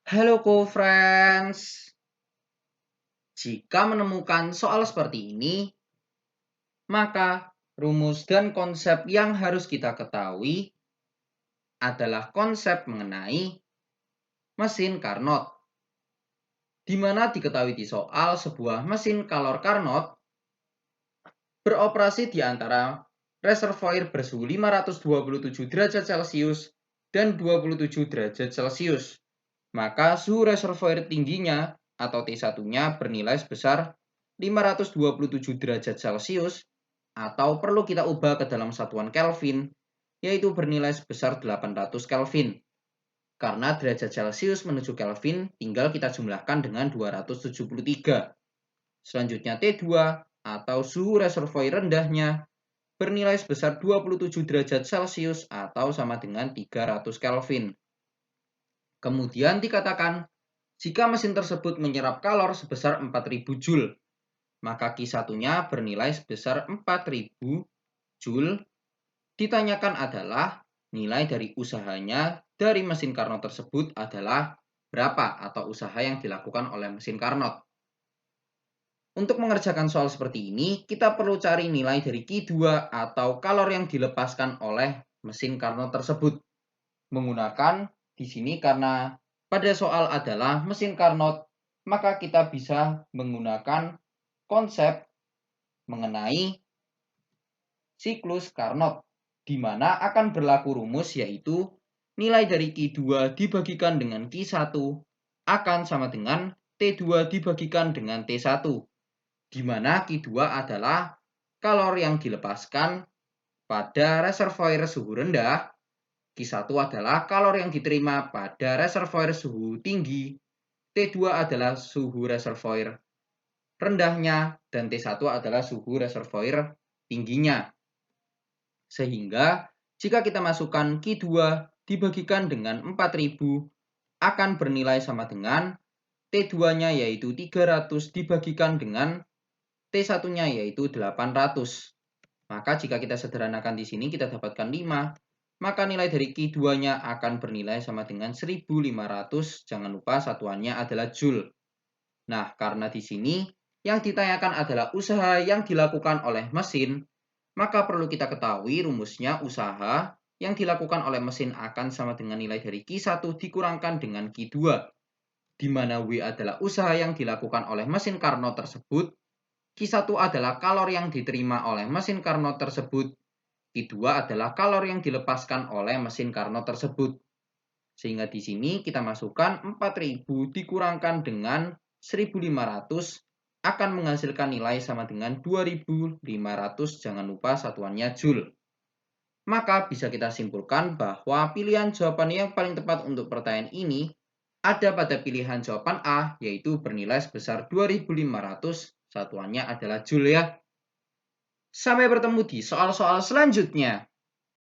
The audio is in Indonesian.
Halo co-friends, jika menemukan soal seperti ini, maka rumus dan konsep yang harus kita ketahui adalah konsep mengenai mesin Carnot, di mana diketahui di soal sebuah mesin kalor Carnot beroperasi di antara reservoir bersuhu 527 derajat Celcius dan 27 derajat Celcius. Maka suhu reservoir tingginya atau T1-nya bernilai sebesar 527 derajat Celcius atau perlu kita ubah ke dalam satuan Kelvin, yaitu bernilai sebesar 800 Kelvin. Karena derajat Celcius menuju Kelvin tinggal kita jumlahkan dengan 273. Selanjutnya T2 atau suhu reservoir rendahnya bernilai sebesar 27 derajat Celcius atau sama dengan 300 Kelvin. Kemudian dikatakan, jika mesin tersebut menyerap kalor sebesar 4000 Joule, maka Q1-nya bernilai sebesar 4000 Joule. Ditanyakan adalah nilai dari usahanya dari mesin Carnot tersebut adalah berapa atau usaha yang dilakukan oleh mesin Carnot. Untuk mengerjakan soal seperti ini, kita perlu cari nilai dari Q2 atau kalor yang dilepaskan oleh mesin Carnot tersebut. Menggunakan di sini karena pada soal adalah mesin Carnot, maka kita bisa menggunakan konsep mengenai siklus Carnot, di mana akan berlaku rumus yaitu nilai dari Q2 dibagikan dengan Q1 akan sama dengan T2 dibagikan dengan T1, di mana Q2 adalah kalor yang dilepaskan pada reservoir suhu rendah, Q1 adalah kalor yang diterima pada reservoir suhu tinggi, T2 adalah suhu reservoir rendahnya, dan T1 adalah suhu reservoir tingginya. Sehingga jika kita masukkan Q2 dibagikan dengan 4000 akan bernilai sama dengan T2-nya yaitu 300 dibagikan dengan T1-nya yaitu 800. Maka jika kita sederhanakan di sini kita dapatkan 5. Maka nilai dari Q2-nya akan bernilai sama dengan 1500. Jangan lupa satuannya adalah Joule. Nah, karena di sini yang ditanyakan adalah usaha yang dilakukan oleh mesin, maka perlu kita ketahui rumusnya usaha yang dilakukan oleh mesin akan sama dengan nilai dari Q1 dikurangkan dengan Q2, di mana W adalah usaha yang dilakukan oleh mesin Carnot tersebut, Q1 adalah kalor yang diterima oleh mesin Carnot tersebut, Q2 adalah kalor yang dilepaskan oleh mesin Carnot tersebut. Sehingga di sini kita masukkan 4000 dikurangkan dengan 1500 akan menghasilkan nilai sama dengan 2500, jangan lupa satuannya Joule. Maka bisa kita simpulkan bahwa pilihan jawaban yang paling tepat untuk pertanyaan ini ada pada pilihan jawaban A, yaitu bernilai sebesar 2500, satuannya adalah Joule ya. Sampai bertemu di soal-soal selanjutnya.